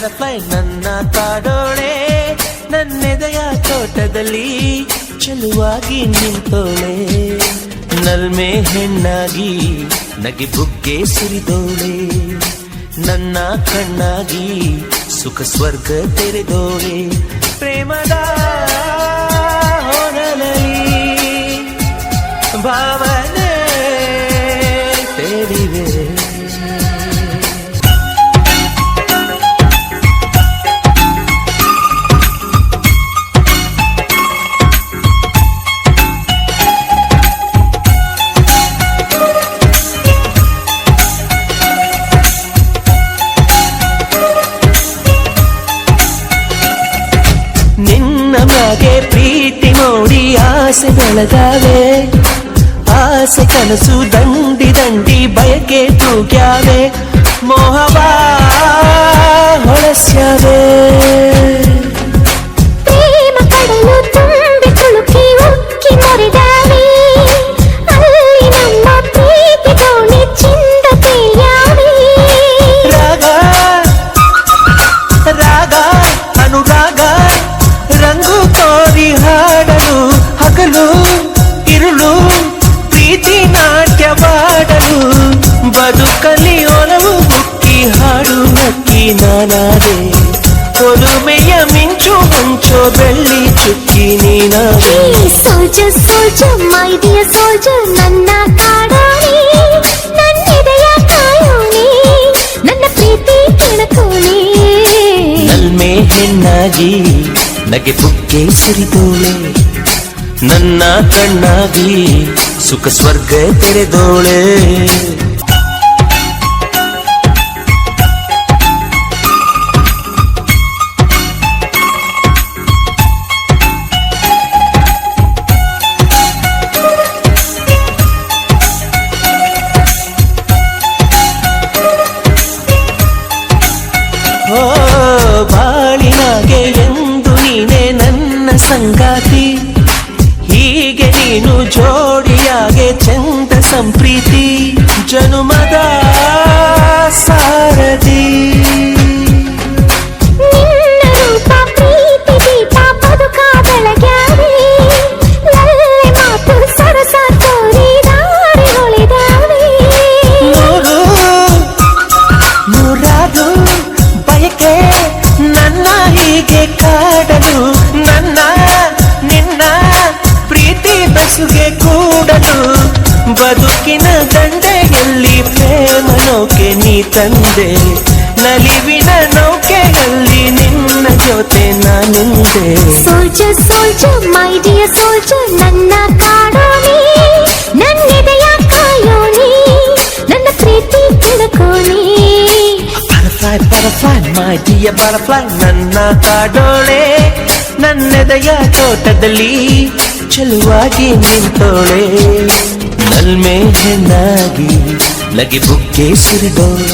Butterfly ನನ್ನ ಕಾಡೋಳೆ, ನನ್ನೆದೆಯ ತೋಟದಲ್ಲಿ ಚೆಲುವಾಗಿ ನಿಂತೋಳೆ. ನಲ್ಮೆ ಹೆಣ್ಣಾಗಿ ನಗೆ ಬುಗ್ಗೆ ಸುರಿದೋಳೆ, ನನ್ನ ಕಣ್ಣಾಗಿ ಸುಖ ಸ್ವರ್ಗ ತೆರೆದೋಳೆ. ಪ್ರೇಮದ ಹೊನಲಲ್ಲಿ ಭಾವನೆ ತೇಲಿವೆ. ನಿನ್ನ ಮ್ಯಾಗೆ ಪ್ರೀತಿ ನೋಡಿ ಆಸೆ ಬೆಳೆದಾವೆ, ಆಸೆ ಕನಸು ದಂಡಿ ದಂಡಿ ಬಯಕೆ ತೂಗ್ಯಾವೆ, ಮೋಹವ ಹೊಳಸ್ಯಾವೆ. ಪ್ರೇಮ ಕಡಲು ತುಂಬಿ ತುಳುಕಿ ಉಕ್ಕಿ ಮೊರೆದಾವೆ, ಅಲ್ಲಿ ನಮ್ಮ ಪ್ರೀತಿ ದೋಣಿ ಚಿಂದ ತೇಲ್ಯಾವೆ. ರಾಗ ರಾಗ ಅನುರಾಗ ರಂಗು ತೋರಿ ಹಾಡಲು, ಹಗಲು ಇರುಳು ಪ್ರೀತಿ ನಾಟ್ಯವಾಡಲು, ಬದುಕಲಿ ಒಲವು ಬುಕ್ಕಿ ಹಾಡು ನಕ್ಕಿ ನಾನಾದೆ. ಒಲುಮೆಯ ಮಿಂಚು ಹಂಚೋ ಬೆಳ್ಳಿ ಚುಕ್ಕಿ ನೀನಾದೆ. Soldier soldier my dear soldier ನನ್ನ ಕಾಡೋಣಿ, ನನ್ನೆದೆಯ ಕಾಯೋಣಿ, ನನ್ನ ಪ್ರೀತಿ ಕೆಣಕೋಣಿ. ನಲ್ಮೆ ಹೆಣ್ಣಾಗಿ ನಗೆ ಬುಗ್ಗೆ ಸುರಿದೋಳೆ, ನನ್ನ ಕಣ್ಣಾಗಿ ಸುಖ ಸ್ವರ್ಗ ತೆರೆದೋಳೆ. ಓ ಬಾಳಿನಾಗೆ ಎಂದು ನೀನೆ ನನ್ನ ಸಂಗಾತಿ, ಹೀಗೆ ನೀನು ಜೋಡಿಯಾಗೆ ಚಂದ ಸಂಪ್ರೀತಿ, ಜನುಮದ ಸಾರಥಿ. ನಿನ್ನ ರೂಪ ಪ್ರೀತಿ ದೀಪ ಬದುಕ ಬೆಳಗ್ಯಾವೆ, ಲಲ್ಲೆ ಮಾತು ಸರಸ ತೋರಿ ದಾರಿ ಹೊಳೆದಾವೆ. ನೂರು ನೂರಾರು ಬಯಕೆ ನನ್ನ ಹೀಗೆ ಕಾಡಲು, ನನ್ನ ನಿನ್ನ ಪ್ರೀತಿ ಬಸುಗೆ ಕೂಡಲು, ಬದುಕಿನ ದಂಡೆಯಲ್ಲಿ ಪ್ರೇಮ ನೌಕೆ ನೀ ತಂದೆ, ನಲಿವಿನ ನೌಕೆಯಲ್ಲಿ ನಿನ್ನ ಜೊತೆ ನಾನಿಂದೆ. Soldier soldier my dear soldier ನನ್ನ ಕಾಡೋಣಿ, ನನ್ನೆದೆಯ ಕಾಯೋಣಿ, ನನ್ನ ಪ್ರೀತಿ ಕೆಣಕೋಣಿ. Butterfly butterfly my dear butterfly ನನ್ನ ಕಾಡೋಳೆ, ನನ್ನೆದೆಯ ತೋಟದಲ್ಲಿ ಚೆಲುವಾಗಿ ನಿಂತೋಳೆ. ನಲ್ಮೆ ಹೆಣ್ಣಾಗಿ ನಗೆ ಬುಗ್ಗೆ ಸುರಿದೋಳೆ.